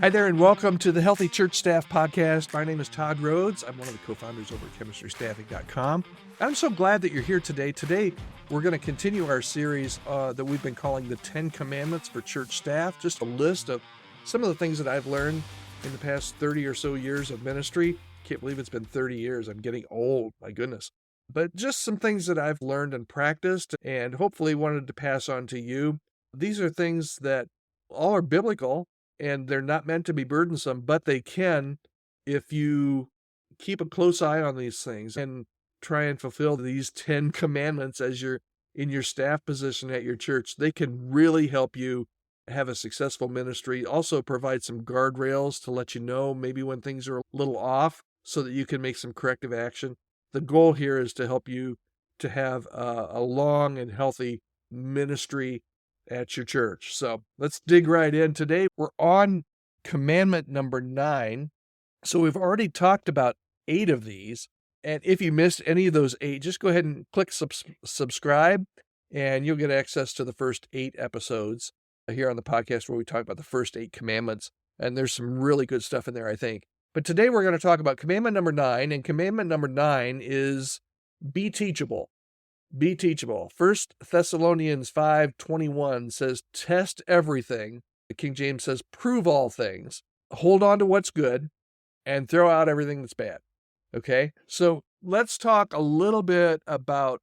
Hi there, and welcome to the Healthy Church Staff Podcast. My name is Todd Rhoades. I'm one of the co-founders over at chemistrystaffing.com. I'm so glad that you're here today. Today, we're going to continue our series that we've been calling the 10 Commandments for Church Staff, just a list of some of the things that I've learned in the past 30 or so years of ministry. Can't believe it's been 30 years. I'm getting old, my goodness. But just some things that I've learned and practiced and hopefully wanted to pass on to you. These are things that all are biblical, and they're not meant to be burdensome, but they can, if you keep a close eye on these things and try and fulfill these 10 commandments as you're in your staff position at your church. They can really help you have a successful ministry. Also provide some guardrails to let you know maybe when things are a little off so that you can make some corrective action. The goal here is to help you to have a long and healthy ministry at your church. So let's dig right in. Today we're on commandment number 9. So we've already talked about 8 of these. And if you missed any of those 8, just go ahead and click subscribe, and you'll get access to the first 8 episodes here on the podcast where we talk about the first 8 commandments. And there's some really good stuff in there, I think. But today we're going to talk about commandment number 9. And commandment number 9 is be teachable. Be teachable. 1 Thessalonians 5:21 says, test everything. The King James says, prove all things. Hold on to what's good and throw out everything that's bad. Okay? So let's talk a little bit about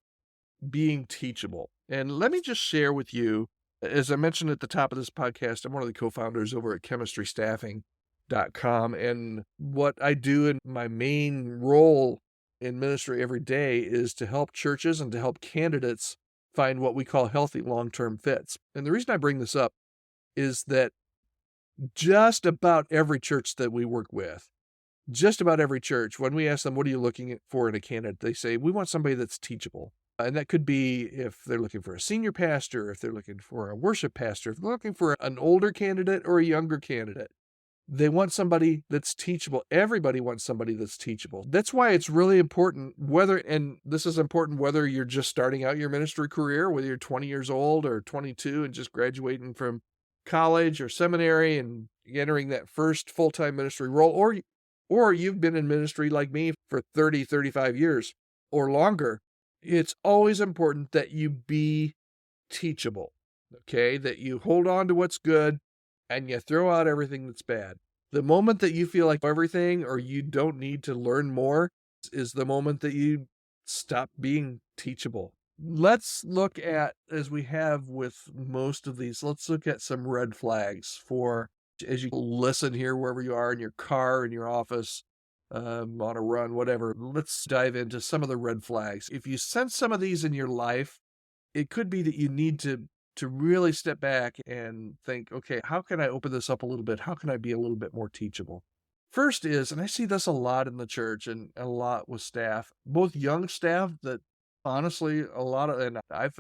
being teachable. And let me just share with you, as I mentioned at the top of this podcast, I'm one of the co-founders over at chemistrystaffing.com. And what I do in my main role in ministry every day is to help churches and to help candidates find what we call healthy long-term fits. And the reason I bring this up is that just about every church that we work with, just about every church, when we ask them, what are you looking for in a candidate? They say, we want somebody that's teachable. And that could be if they're looking for a senior pastor, if they're looking for a worship pastor, if they're looking for an older candidate or a younger candidate. They want somebody that's teachable. Everybody wants somebody that's teachable. That's why it's really important and this is important whether you're just starting out your ministry career, whether you're 20 years old or 22 and just graduating from college or seminary and entering that first full-time ministry role, or you've been in ministry like me for 30, 35 years or longer. It's always important that you be teachable, okay? That you hold on to what's good and you throw out everything that's bad. The moment that you feel like everything or you don't need to learn more is the moment that you stop being teachable. Let's look at, as we have with most of these, let's look at some red flags for, as you listen here, wherever you are, in your car, in your office, on a run, whatever. Let's dive into some of the red flags. If you sense some of these in your life, it could be that you need to really step back and think, okay, how can I open this up a little bit? How can I be a little bit more teachable? First is, and I see this a lot in the church and a lot with staff, both young staff that honestly, and I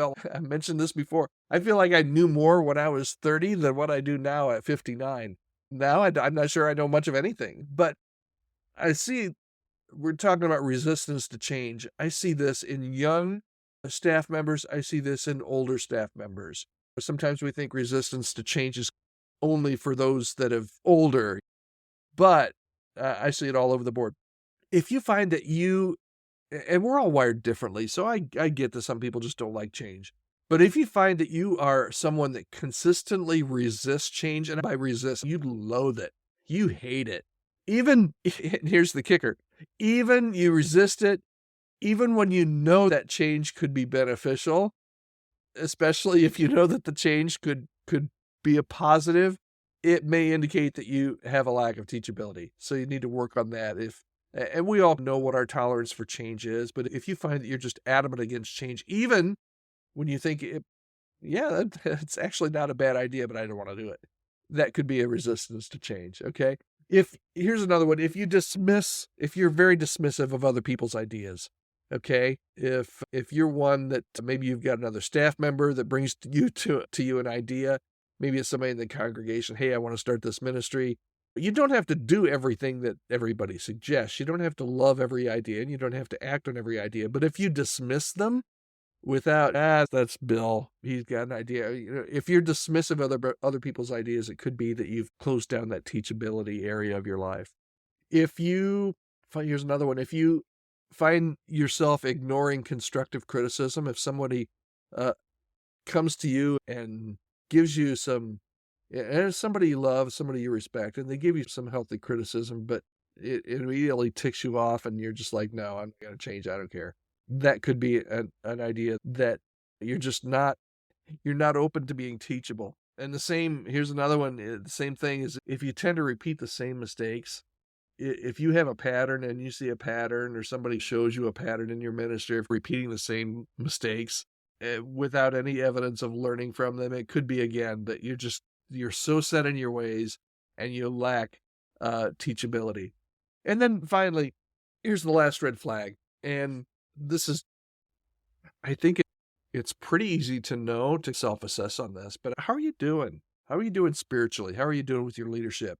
mentioned this before, I feel like I knew more when I was 30 than what I do now at 59. Now I'm not sure I know much of anything, but we're talking about resistance to change. I see this in young staff members. I see this in older staff members. Sometimes we think resistance to change is only for those that have older, but I see it all over the board. If you find that and we're all wired differently, so I get that some people just don't like change. But if you find that you are someone that consistently resists change, and by resist, you loathe it, you hate it, even, here's the kicker, even you resist it, even when you know that change could be beneficial, especially if you know that the change could be a positive, it may indicate that you have a lack of teachability. So you need to work on that. And we all know what our tolerance for change is, but if you find that you're just adamant against change, even when you think, it's actually not a bad idea, but I don't want to do it, that could be a resistance to change, okay? Here's another one. If you're very dismissive of other people's ideas, okay? If you're one that maybe you've got another staff member that brings to you an idea, maybe it's somebody in the congregation, hey, I want to start this ministry. You don't have to do everything that everybody suggests. You don't have to love every idea, and you don't have to act on every idea. But if you dismiss them, without, that's Bill. He's got an idea. If you're dismissive of other people's ideas, it could be that you've closed down that teachability area of your life. Here's another one. If you find yourself ignoring constructive criticism, if somebody comes to you and gives you and somebody you love, somebody you respect, and they give you some healthy criticism, but it immediately ticks you off and you're just like, no, I'm going to change. I don't care. That could be an idea that you're not open to being teachable. And here's another one. The same thing is if you tend to repeat the same mistakes, if you have a pattern and you see a pattern or somebody shows you a pattern in your ministry of repeating the same mistakes without any evidence of learning from them, it could be, again, that you're so set in your ways and you lack teachability. And then finally, here's the last red flag. And I think it's pretty easy to know, to self-assess on this, but how are you doing? How are you doing spiritually? How are you doing with your leadership?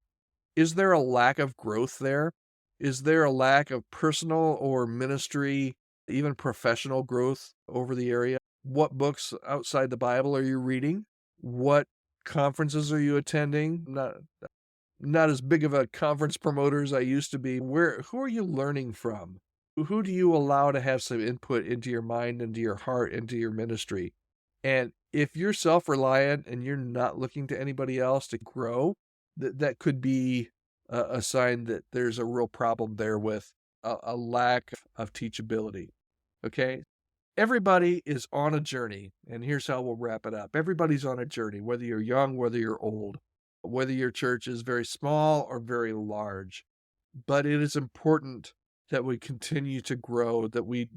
Is there a lack of growth there? Is there a lack of personal or ministry, even professional growth over the area? What books outside the Bible are you reading? What conferences are you attending? Not as big of a conference promoter as I used to be. Who are you learning from? Who do you allow to have some input into your mind, into your heart, into your ministry? And if you're self-reliant and you're not looking to anybody else to grow, that could be a sign that there's a real problem there with a lack of teachability. Okay? Everybody is on a journey, and here's how we'll wrap it up. Everybody's on a journey, whether you're young, whether you're old, whether your church is very small or very large. But it is important that we continue to grow, that we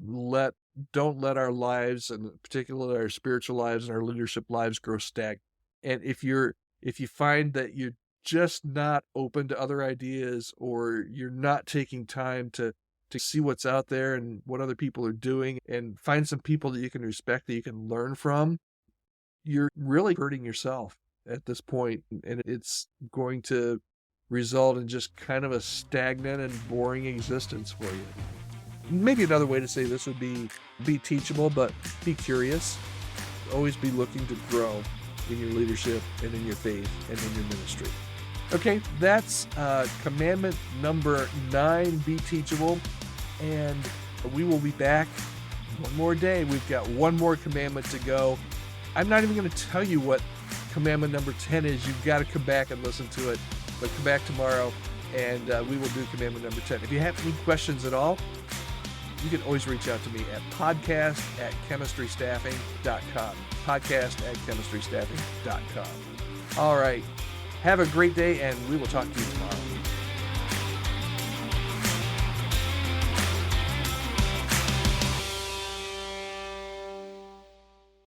don't let our lives, and particularly our spiritual lives and our leadership lives, grow stagnant. And if you find that you're just not open to other ideas, or you're not taking time to see what's out there and what other people are doing, and find some people that you can respect, that you can learn from, you're really hurting yourself at this point, and it's going to result in just kind of a stagnant and boring existence for you. Maybe another way to say this would be teachable, but be curious. Always be looking to grow in your leadership and in your faith and in your ministry. Okay, that's commandment number 9, be teachable. And we will be back one more day. We've got one more commandment to go. I'm not even going to tell you what commandment number 10 is. You've got to come back and listen to it. But come back tomorrow and we will do commandment number 10. If you have any questions at all, you can always reach out to me at podcast@chemistrystaffing.com. Podcast@chemistrystaffing.com. All right. Have a great day, and we will talk to you tomorrow.